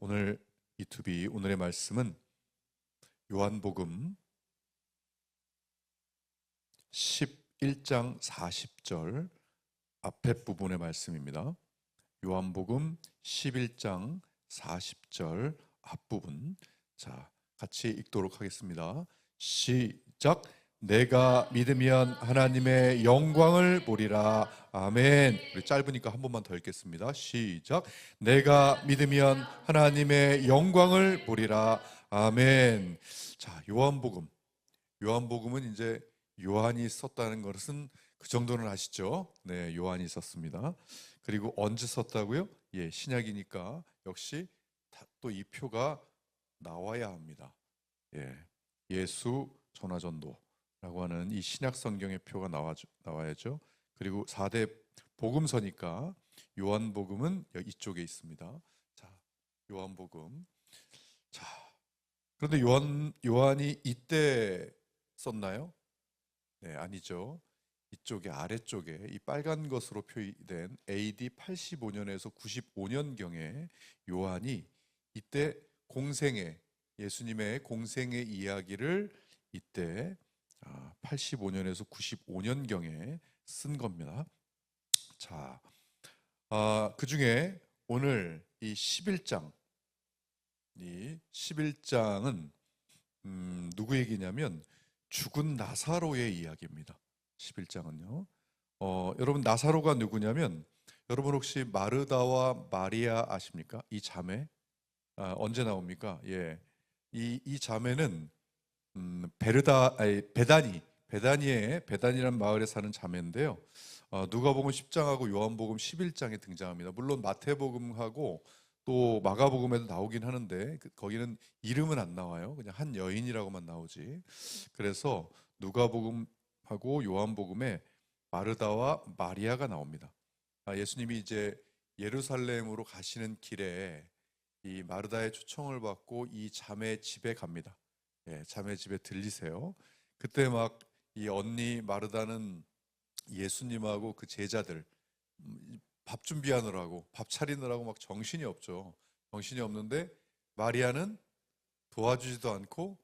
오늘 이투비 오늘의 말씀은 요한복음 11장 40절 앞에 부분의 말씀입니다. 요한복음 11장 40절 앞부분. 자, 같이 읽도록 하겠습니다. 시작. 내가 믿으면 하나님의 영광을 보리라. 아멘. 우리 짧으니까 한 번만 더 읽겠습니다. 시작. 내가 믿으면 하나님의 영광을 보리라. 아멘. 자, 요한복음은 이제 요한이 썼다는 것은 그 정도는 아시죠? 네, 요한이 썼습니다. 그리고 언제 썼다고요? 예, 신약이니까 역시 또 이 표가 나와야 합니다. 예, 예수 전화전도라고 하는 이 신약 성경의 표가 나와야죠. 그리고 4대 복음서니까 요한복음은 이쪽에 있습니다. 자, 요한복음. 자, 그런데 요한이 이때 썼나요? 네, 아니죠. 이쪽에 아래쪽에 이 빨간 것으로 표기된 AD 85년에서 95년경에 요한이 이때 예수님의 공생의 이야기를 이때 85년에서 95년경에 쓴 겁니다. 자, 그 중에 오늘 이 11장은 누구 얘기냐면 죽은 나사로의 이야기입니다. 11장은요. 여러분 나사로가 누구냐면 여러분 혹시 마르다와 마리아 아십니까? 이 자매 언제 나옵니까? 예, 이 자매는 베다니라는 마을에 사는 자매인데요. 누가복음 10장하고 요한복음 11장에 등장합니다. 물론 마태복음하고 또 마가복음에도 나오긴 하는데 거기는 이름은 안 나와요. 그냥 한 여인이라고만 나오지. 그래서 누가복음하고 요한복음에 마르다와 마리아가 나옵니다. 예수님이 이제 예루살렘으로 가시는 길에 이 마르다의 초청을 받고 이 자매 집에 갑니다. 예, 자매 집에 들리세요. 그때 막 이 언니 마르다는 예수님하고 그 제자들 밥 준비하느라고 밥 차리느라고 막 정신이 없죠. 정신이 없는데 마리아는 도와주지도 않고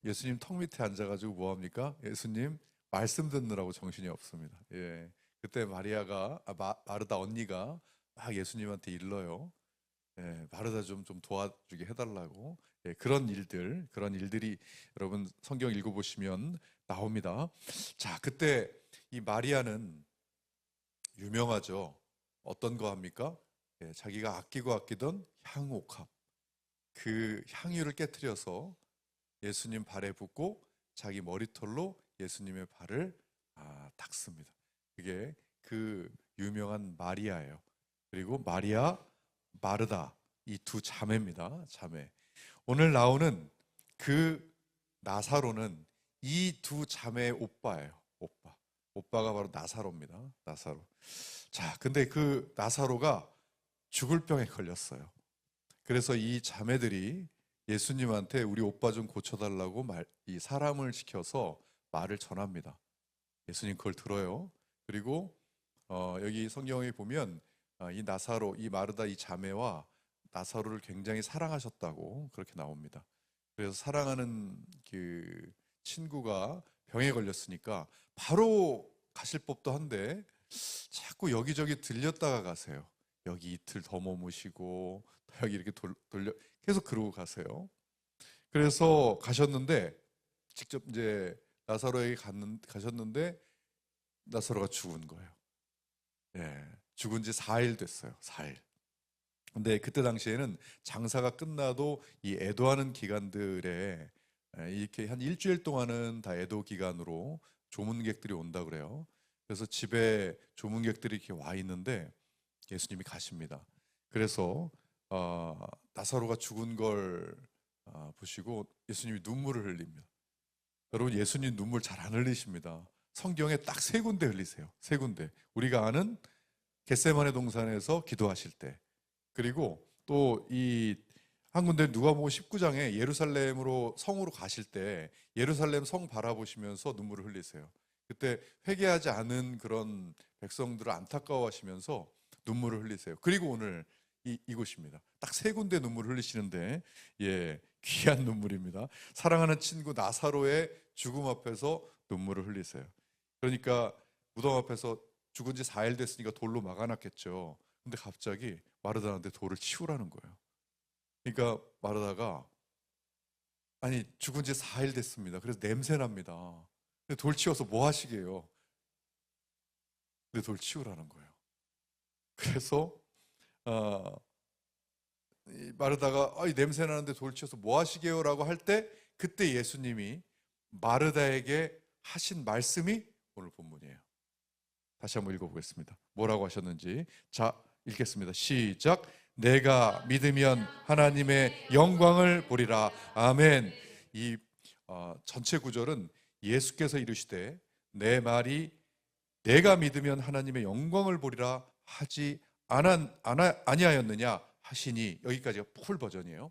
예수님 턱 밑에 앉아가지고 뭐 합니까? 예수님 말씀 듣느라고 정신이 없습니다. 예, 그때 마르다 언니가 막 예수님한테 일러요. 예, 마르다 좀 도와주게 해달라고. 예, 그런 일들이 여러분 성경 읽어보시면 나옵니다. 자, 그때 이 마리아는 유명하죠. 어떤 거 합니까? 예, 자기가 아끼던 향옥합, 그 향유를 깨트려서 예수님 발에 붓고 자기 머리털로 예수님의 발을 닦습니다. 그게 그 유명한 마리아예요. 그리고 마리아, 마르다, 이 두 자매입니다. 자매. 오늘 나오는 그 나사로는 이 두 자매의 오빠예요. 오빠가 바로 나사로입니다. 나사로. 자, 근데 그 나사로가 죽을 병에 걸렸어요. 그래서 이 자매들이 예수님한테 우리 오빠 좀 고쳐달라고 이 사람을 시켜서 말을 전합니다. 예수님 그걸 들어요. 그리고 여기 성경에 보면 이 마르다 이 자매와 나사로를 굉장히 사랑하셨다고 그렇게 나옵니다. 그래서 사랑하는 그 친구가 병에 걸렸으니까 바로 가실 법도 한데 자꾸 여기저기 들렸다가 가세요. 여기 이틀 더 머무시고 여기 이렇게 돌려 계속 그러고 가세요. 그래서 가셨는데 직접 이제 나사로에게 가셨는데 나사로가 죽은 거예요. 예, 죽은 지 4일 됐어요. 4일. 근데 그때 당시에는 장사가 끝나도 이 애도하는 기간들에 이렇게 한 일주일 동안은 다 애도 기간으로 조문객들이 온다 그래요. 그래서 집에 조문객들이 이렇게 와 있는데 예수님이 가십니다. 그래서 나사로가 죽은 걸 보시고 예수님이 눈물을 흘립니다. 여러분 예수님 눈물 잘 안 흘리십니다. 성경에 딱 3군데 흘리세요. 3군데. 우리가 아는 겟세마네 동산에서 기도하실 때, 그리고 또 이 한 군데 누가복음 19장에 예루살렘으로 성으로 가실 때 예루살렘 성 바라보시면서 눈물을 흘리세요. 그때 회개하지 않은 그런 백성들을 안타까워하시면서 눈물을 흘리세요. 그리고 오늘 이곳입니다. 딱 세 군데 눈물을 흘리시는데, 예, 귀한 눈물입니다. 사랑하는 친구 나사로의 죽음 앞에서 눈물을 흘리세요. 그러니까 무덤 앞에서 죽은 지 4일 됐으니까 돌로 막아놨겠죠. 근데 갑자기 마르다한테 돌을 치우라는 거예요. 그러니까 마르다가, 아니 죽은 지 4일 됐습니다. 그래서 냄새 납니다. 근데 돌 치워서 뭐 하시게요? 근데 돌 치우라는 거예요. 그래서 마르다가 냄새 나는데 돌 치워서 뭐 하시게요? 라고 할 때, 그때 예수님이 마르다에게 하신 말씀이 오늘 본문이에요. 다시 한번 읽어보겠습니다. 뭐라고 하셨는지. 자, 읽겠습니다. 시작. 내가 믿으면 하나님의 영광을 보리라. 아멘. 이 전체 구절은 예수께서 이르시되 내 말이 내가 믿으면 하나님의 영광을 보리라 하지 아니하였느냐 하시니, 여기까지가 풀 버전이에요.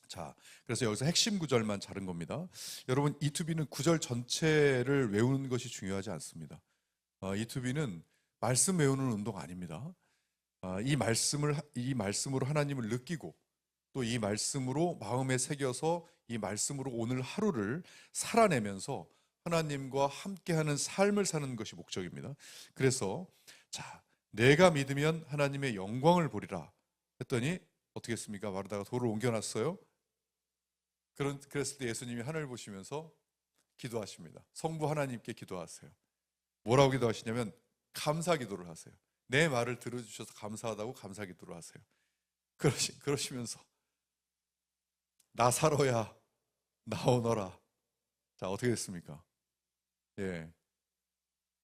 자, 그래서 여기서 핵심 구절만 자른 겁니다. 여러분, E2B는 구절 전체를 외우는 것이 중요하지 않습니다. E2B는 말씀 외우는 운동 아닙니다. 이 말씀으로 하나님을 느끼고, 또 이 말씀으로 마음에 새겨서 이 말씀으로 오늘 하루를 살아내면서 하나님과 함께하는 삶을 사는 것이 목적입니다. 그래서 자, 내가 믿으면 하나님의 영광을 보리라 했더니 어떻게 했습니까? 마르다가 돌을 옮겨놨어요. 그랬을 때 예수님이 하늘을 보시면서 기도하십니다. 성부 하나님께 기도하세요. 뭐라고 기도하시냐면 감사 기도를 하세요. 내 말을 들어주셔서 감사하다고 감사 기도를 하세요. 그러시면서 나사로야 나오너라. 자, 어떻게 됐습니까? 예,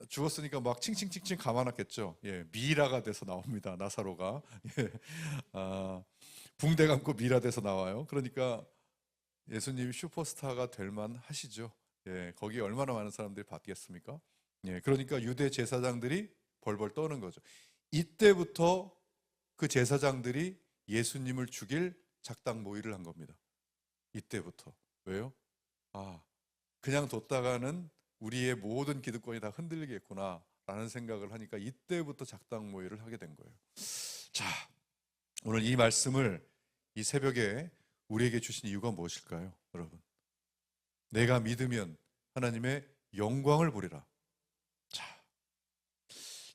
죽었으니까 막 칭칭칭칭 감아놨겠죠. 예, 미라가 돼서 나옵니다. 나사로가. 예, 붕대 감고 미라 돼서 나와요. 그러니까 예수님이 슈퍼스타가 될 만하시죠. 예, 거기에 얼마나 많은 사람들이 받겠습니까? 예, 그러니까 유대 제사장들이 벌벌 떠는 거죠. 이때부터 그 제사장들이 예수님을 죽일 작당 모의를 한 겁니다. 이때부터. 왜요? 그냥 뒀다가는 우리의 모든 기득권이 다 흔들리겠구나 라는 생각을 하니까 이때부터 작당 모의를 하게 된 거예요. 자, 오늘 이 말씀을 이 새벽에 우리에게 주신 이유가 무엇일까요, 여러분? 내가 믿으면 하나님의 영광을 보리라. 자,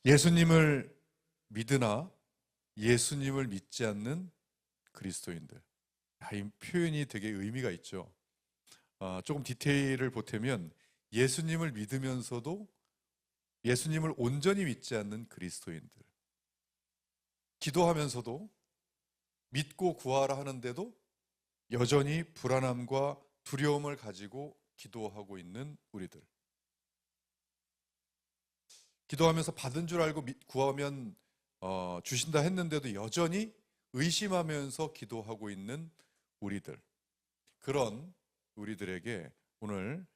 예수님을 믿으나 예수님을 믿지 않는 그리스도인들. 이 표현이 되게 의미가 있죠. 조금 디테일을 보태면 예수님을 믿으면서도 예수님을 온전히 믿지 않는 그리스도인들, 기도하면서도 믿고 구하라 하는데도 여전히 불안함과 두려움을 가지고 기도하고 있는 우리들, 기도하면서 받은 줄 알고 구하면 주신다 했는데도 여전히 의심하면서 기도하고 있는 우리들, 그런 우리들에게 오늘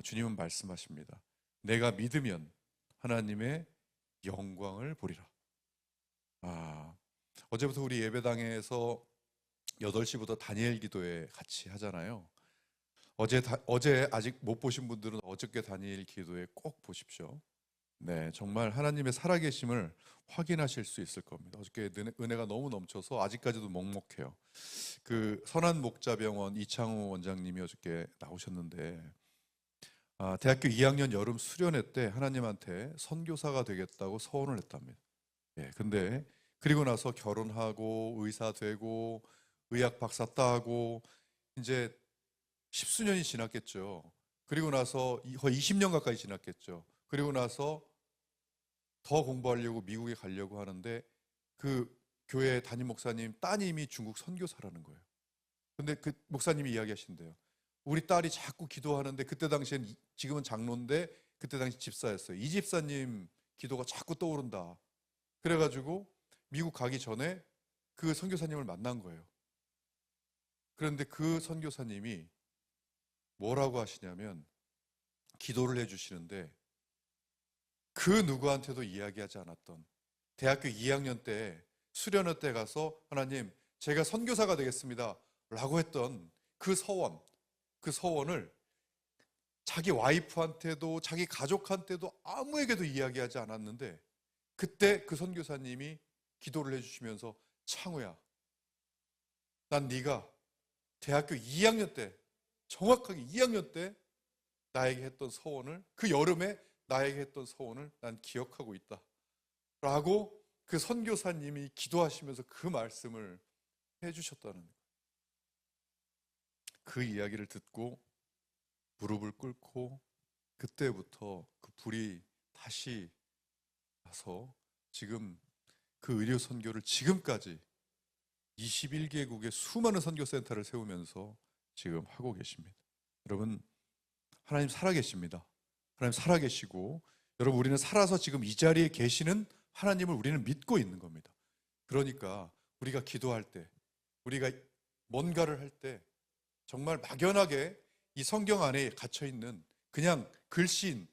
주님은 말씀하십니다. 내가 믿으면 하나님의 영광을 보리라. 어제부터 우리 예배당에서 8시부터 다니엘 기도회 같이 하잖아요. 어제 아직 못 보신 분들은 어저께 다니엘 기도회 꼭 보십시오. 네, 정말 하나님의 살아계심을 확인하실 수 있을 겁니다. 어저께 은혜가 너무 넘쳐서 아직까지도 먹먹해요. 그 선한목자병원 이창호 원장님이 어저께 나오셨는데, 대학교 2학년 여름 수련회 때 하나님한테 선교사가 되겠다고 서원을 했답니다. 예, 근데 그리고 나서 결혼하고 의사 되고 의학 박사 따고 이제 10수년이 지났겠죠. 그리고 나서 거의 20년 가까이 지났겠죠. 그리고 나서 더 공부하려고 미국에 가려고 하는데 그 교회 담임 목사님 따님이 중국 선교사라는 거예요. 근데 그 목사님이 이야기하신대요. 우리 딸이 자꾸 기도하는데, 그때 당시엔, 지금은 장로인데 그때 당시 집사였어요. 이 집사님 기도가 자꾸 떠오른다. 그래가지고 미국 가기 전에 그 선교사님을 만난 거예요. 그런데 그 선교사님이 뭐라고 하시냐면, 기도를 해주시는데 그 누구한테도 이야기하지 않았던, 대학교 2학년 때 수련회 때 가서 하나님 제가 선교사가 되겠습니다 라고 했던 그 서원을 자기 와이프한테도 자기 가족한테도 아무에게도 이야기하지 않았는데, 그때 그 선교사님이 기도를 해주시면서 창우야, 난 네가 대학교 2학년 때, 정확하게 2학년 때 나에게 했던 서원을, 그 여름에 나에게 했던 서원을 난 기억하고 있다 라고 그 선교사님이 기도하시면서 그 말씀을 해주셨다는 거예요. 그 이야기를 듣고 무릎을 꿇고 그때부터 그 불이 다시 나서 지금 그 의료 선교를 지금까지 21개국의 수많은 선교센터를 세우면서 지금 하고 계십니다. 여러분, 하나님 살아계십니다. 하나님 살아계시고, 여러분, 우리는 살아서 지금 이 자리에 계시는 하나님을 우리는 믿고 있는 겁니다. 그러니까 우리가 기도할 때, 우리가 뭔가를 할 때 정말 막연하게 이 성경 안에 갇혀 있는 그냥 글씨인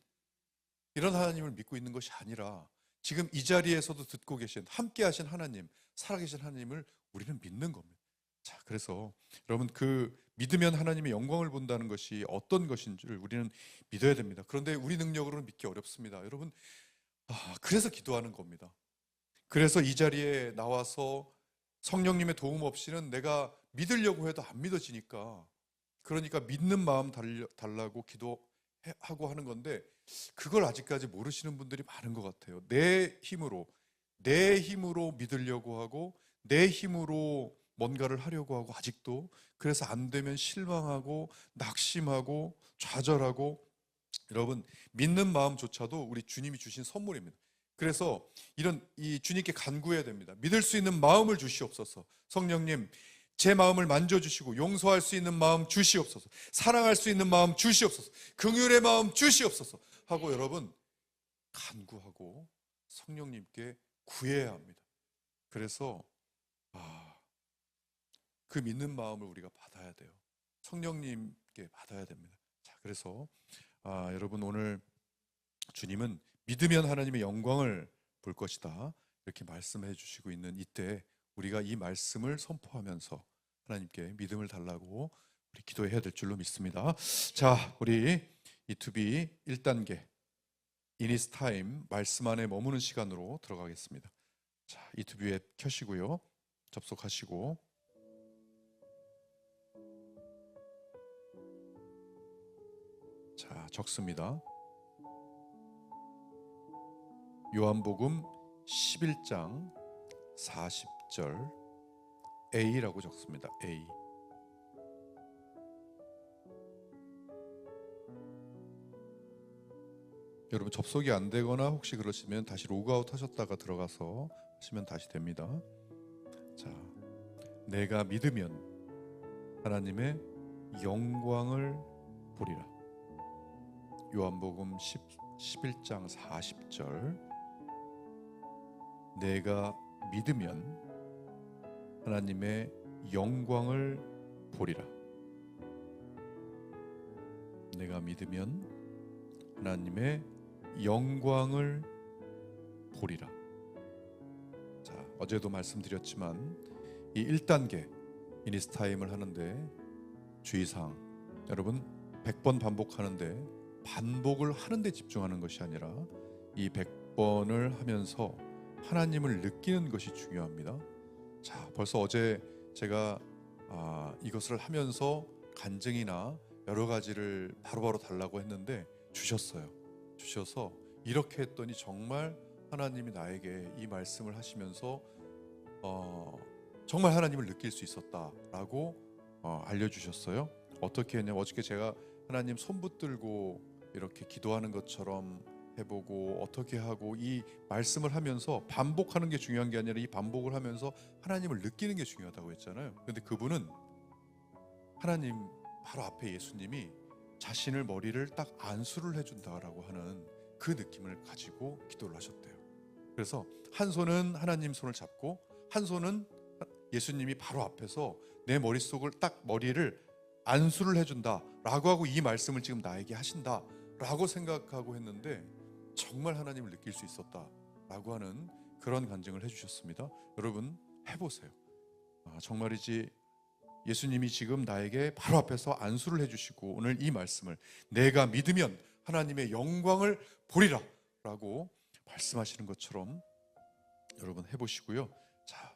이런 하나님을 믿고 있는 것이 아니라 지금 이 자리에서도 듣고 계신 함께 하신 하나님, 살아계신 하나님을 우리는 믿는 겁니다. 자, 그래서 여러분, 그 믿으면 하나님의 영광을 본다는 것이 어떤 것인지를 우리는 믿어야 됩니다. 그런데 우리 능력으로는 믿기 어렵습니다. 여러분, 그래서 기도하는 겁니다. 그래서 이 자리에 나와서 성령님의 도움 없이는 내가 믿으려고 해도 안 믿어지니까, 그러니까 믿는 마음 달라고 기도하고 하는 건데, 그걸 아직까지 모르시는 분들이 많은 것 같아요. 내 힘으로 믿으려고 하고 내 힘으로 뭔가를 하려고 하고, 아직도 그래서 안 되면 실망하고 낙심하고 좌절하고. 여러분, 믿는 마음조차도 우리 주님이 주신 선물입니다. 그래서 이 주님께 간구해야 됩니다. 믿을 수 있는 마음을 주시옵소서. 성령님, 제 마음을 만져주시고 용서할 수 있는 마음 주시옵소서. 사랑할 수 있는 마음 주시옵소서. 긍휼의 마음 주시옵소서 하고 여러분 간구하고 성령님께 구해야 합니다. 그래서 그 믿는 마음을 우리가 받아야 돼요. 성령님께 받아야 됩니다. 자, 그래서 여러분, 오늘 주님은 믿으면 하나님의 영광을 볼 것이다 이렇게 말씀해 주시고 있는 이때, 우리가 이 말씀을 선포하면서 하나님께 믿음을 달라고 우리 기도해야 될 줄로 믿습니다. 자, 우리 E2B 1단계 이니스 타임, 말씀 안에 머무는 시간으로 들어가겠습니다. 자, E2B 앱 켜시고요, 접속하시고 자, 적습니다. 요한복음 11장 40절 A라고 적습니다. A. 여러분, 접속이 안 되거나 혹시 그러시면 다시 로그아웃 하셨다가 들어가서 하시면 다시 됩니다. 자, 내가 믿으면 하나님의 영광을 보리라. 요한복음 11장 40절. 내가 믿으면 하나님의 영광을 보리라. 내가 믿으면 하나님의 영광을 보리라. 자, 어제도 말씀드렸지만 이 1단계 이니스 타임을 하는데 주의사항, 여러분 100번 반복하는데 반복을 하는데 집중하는 것이 아니라 이 100번을 하면서 하나님을 느끼는 것이 중요합니다. 자, 벌써 어제 제가 이것을 하면서 간증이나 여러 가지를 바로바로 달라고 했는데 주셔서 이렇게 했더니 정말 하나님이 나에게 이 말씀을 하시면서 정말 하나님을 느낄 수 있었다라고 알려주셨어요. 어떻게 했냐면, 어저께 제가 하나님 손 붙들고 이렇게 기도하는 것처럼 해보고 어떻게 하고, 이 말씀을 하면서 반복하는 게 중요한 게 아니라 이 반복을 하면서 하나님을 느끼는 게 중요하다고 했잖아요. 그런데 그분은 하나님 바로 앞에 예수님이 자신을 머리를 딱 안수를 해준다라고 하는 그 느낌을 가지고 기도를 하셨대요. 그래서 한 손은 하나님 손을 잡고 한 손은 예수님이 바로 앞에서 내 머릿속을 딱 머리를 안수를 해준다라고 하고 이 말씀을 지금 나에게 하신다라고 생각하고 했는데 정말 하나님을 느낄 수 있었다라고 하는 그런 간증을 해주셨습니다. 여러분 해보세요. 정말이지 예수님이 지금 나에게 바로 앞에서 안수를 해주시고 오늘 이 말씀을 내가 믿으면 하나님의 영광을 보리라 라고 말씀하시는 것처럼 여러분 해보시고요. 자,